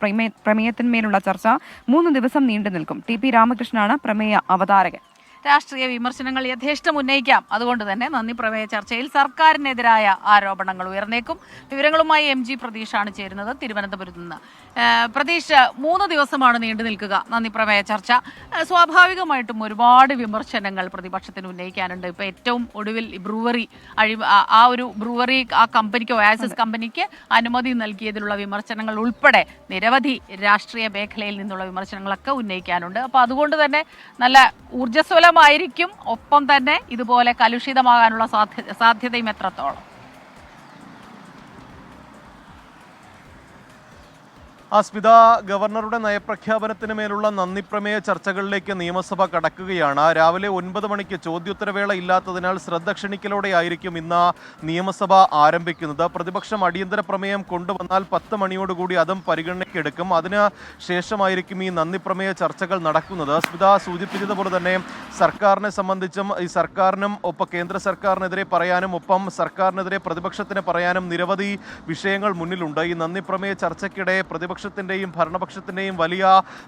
പ്രമേയത്തിന്മേലുള്ള ചർച്ച 3 ദിവസം നീണ്ടു നിൽക്കും. TP രാമകൃഷ്ണനാണ് പ്രമേയ അവതാരകൻ. രാഷ്ട്രീയ വിമർശനങ്ങൾ യഥേഷ്ടം ഉന്നയിക്കാം. അതുകൊണ്ട് തന്നെ നന്ദി പ്രമേയ ചർച്ചയിൽ സർക്കാരിനെതിരായ ആരോപണങ്ങൾ ഉയർന്നേക്കും. വിവരങ്ങളുമായി MG പ്രതീഷാണ് ചേരുന്നത് തിരുവനന്തപുരത്ത് നിന്ന്. പ്രതീഷ്, 3 ദിവസമാണ് നീണ്ടു നിൽക്കുക നന്ദി പ്രമേയ ചർച്ച. സ്വാഭാവികമായിട്ടും ഒരുപാട് വിമർശനങ്ങൾ പ്രതിപക്ഷത്തിന് ഉന്നയിക്കാനുണ്ട്. ഇപ്പൊ ഏറ്റവും ഒടുവിൽ ബ്രൂവറി ആ കമ്പനിക്ക്, ഒയാസിസ് കമ്പനിക്ക് അനുമതി നൽകിയതിലുള്ള വിമർശനങ്ങൾ ഉൾപ്പെടെ നിരവധി രാഷ്ട്രീയ മേഖലയിൽ നിന്നുള്ള വിമർശനങ്ങളൊക്കെ ഉന്നയിക്കാനുണ്ട്. അപ്പൊ അതുകൊണ്ട് തന്നെ നല്ല ഊർജ്ജസ്വലമായിരിക്കും. ഒപ്പം തന്നെ ഇതുപോലെ കലുഷിതമാകാനുള്ള സാധ്യതയും എത്രത്തോളം? സ്മിത, ഗവർണറുടെ നയപ്രഖ്യാപനത്തിന് മേലുള്ള നന്ദിപ്രമേയ ചർച്ചകളിലേക്ക് നിയമസഭ കടക്കുകയാണ്. രാവിലെ 9 മണിക്ക് ചോദ്യോത്തരവേള ഇല്ലാത്തതിനാൽ ശ്രദ്ധ ക്ഷണിക്കലോടെയായിരിക്കും ഇന്ന് നിയമസഭ ആരംഭിക്കുന്നത്. പ്രതിപക്ഷം അടിയന്തര പ്രമേയം കൊണ്ടുവന്നാൽ 10 മണിയോടുകൂടി അതും പരിഗണനയ്ക്കെടുക്കും. അതിന് ശേഷമായിരിക്കും ഈ നന്ദിപ്രമേയ ചർച്ചകൾ നടക്കുന്നത്. സ്മിത സൂചിപ്പിച്ചതുപോലെ തന്നെ സർക്കാരിനെ സംബന്ധിച്ചും ഈ സർക്കാരിനും ഒപ്പം കേന്ദ്ര സർക്കാരിനെതിരെ പറയാനും ഒപ്പം സർക്കാരിനെതിരെ പ്രതിപക്ഷത്തിന് പറയാനും നിരവധി വിഷയങ്ങൾ മുന്നിലുണ്ട്. ഈ നന്ദിപ്രമേയ ചർച്ചയ്ക്കിടെ പ്രതിപക്ഷത്തിന്റെയും ഭരണപക്ഷത്തിന്റെയും വലിയ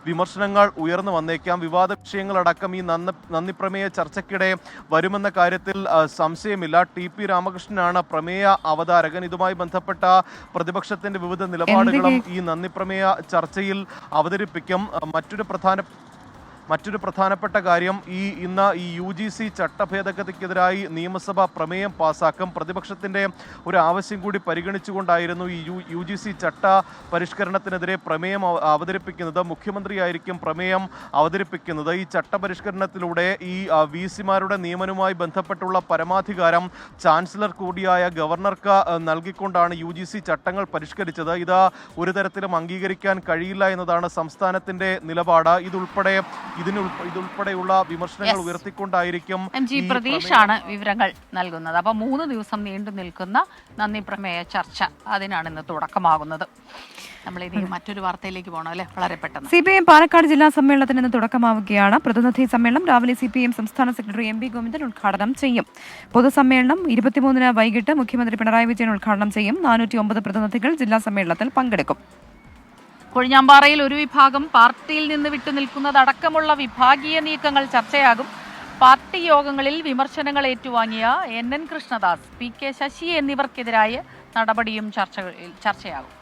വിമർശനങ്ങൾ ഉയർന്നു വന്നേക്കാം. വിവാദ വിഷയങ്ങളടക്കം ഈ നന്ദിപ്രമേയ ചർച്ചയ്ക്കിടെ വരുമെന്ന കാര്യത്തിൽ സംശയമില്ല. TP രാമകൃഷ്ണനാണ് പ്രമേയ അവതാരകൻ. ഇതുമായി ബന്ധപ്പെട്ട പ്രതിപക്ഷത്തിന്റെ വിവിധ നിലപാടുകളും ഈ നന്ദിപ്രമേയ ചർച്ചയിൽ അവതരിപ്പിക്കും. മറ്റൊരു പ്രധാനപ്പെട്ട കാര്യം ഇന്ന് ഈ UGC ചട്ടഭേദഗതിക്കെതിരായി നിയമസഭ പ്രമേയം പാസാക്കും. പ്രതിപക്ഷത്തിന്റെ ഒരു ആവശ്യം കൂടി പരിഗണിച്ചുകൊണ്ടായിരുന്നു ഈ UGC ചട്ട പരിഷ്കരണത്തിനെതിരെ പ്രമേയം അവതരിപ്പിക്കുന്നത്. മുഖ്യമന്ത്രിയായിരിക്കും പ്രമേയം അവതരിപ്പിക്കുന്നത്. ഈ ചട്ടപരിഷ്കരണത്തിലൂടെ ഈ VC-മാരുടെ നിയമനവുമായി ബന്ധപ്പെട്ടുള്ള പരമാധികാരം ചാൻസലർ കൂടിയായ ഗവർണർക്ക് നൽകിക്കൊണ്ടാണ് UGC ചട്ടങ്ങൾ പരിഷ്കരിച്ചത്. ഇത് ഒരു തരത്തിലും അംഗീകരിക്കാൻ കഴിയില്ല എന്നതാണ് സംസ്ഥാനത്തിന്റെ നിലപാട്. ഇതുൾപ്പെടെയുള്ള വിമർശനങ്ങൾ ഉയർത്തിക്കൊണ്ടായിരിക്കും MG പ്രതീഷാണ് വിവരങ്ങൾ നൽകുന്നത്. അപ്പൊ 3 ദിവസം നീണ്ടു നിൽക്കുന്ന നന്ദി പ്രമേയ ചർച്ച അതിനാണ് ഇന്ന് തുടക്കമാകുന്നത്. നമ്മളിനി മറ്റൊരു വാർത്തയിലേക്ക് പോകണം അല്ലെ, വളരെ പെട്ടെന്ന്. CPIM പാലക്കാട് ജില്ലാ സമ്മേളനത്തിന് ഇന്ന് തുടക്കമാവുകയാണ്. പ്രതിനിധി സമ്മേളനം രാവിലെ CPIM സംസ്ഥാന സെക്രട്ടറി MB ഗോവിന്ദൻ ഉദ്ഘാടനം ചെയ്യും. പൊതുസമ്മേളനം 23-ന് വൈകിട്ട് മുഖ്യമന്ത്രി പിണറായി വിജയൻ ഉദ്ഘാടനം ചെയ്യും. 409 പ്രതിനിധികൾ ജില്ലാ സമ്മേളനത്തിൽ പങ്കെടുക്കും. കൊഴിഞ്ഞാമ്പാറയിൽ ഒരു വിഭാഗം പാർട്ടിയിൽ നിന്ന് വിട്ടുനിൽക്കുന്നതടക്കമുള്ള വിഭാഗീയ നീക്കങ്ങൾ ചർച്ചയാകും. പാർട്ടി യോഗങ്ങളിൽ വിമർശനങ്ങൾ ഏറ്റുവാങ്ങിയ NN കൃഷ്ണദാസ്, PK ശശി എന്നിവർക്കെതിരായ നടപടിയും ചർച്ചയാകും.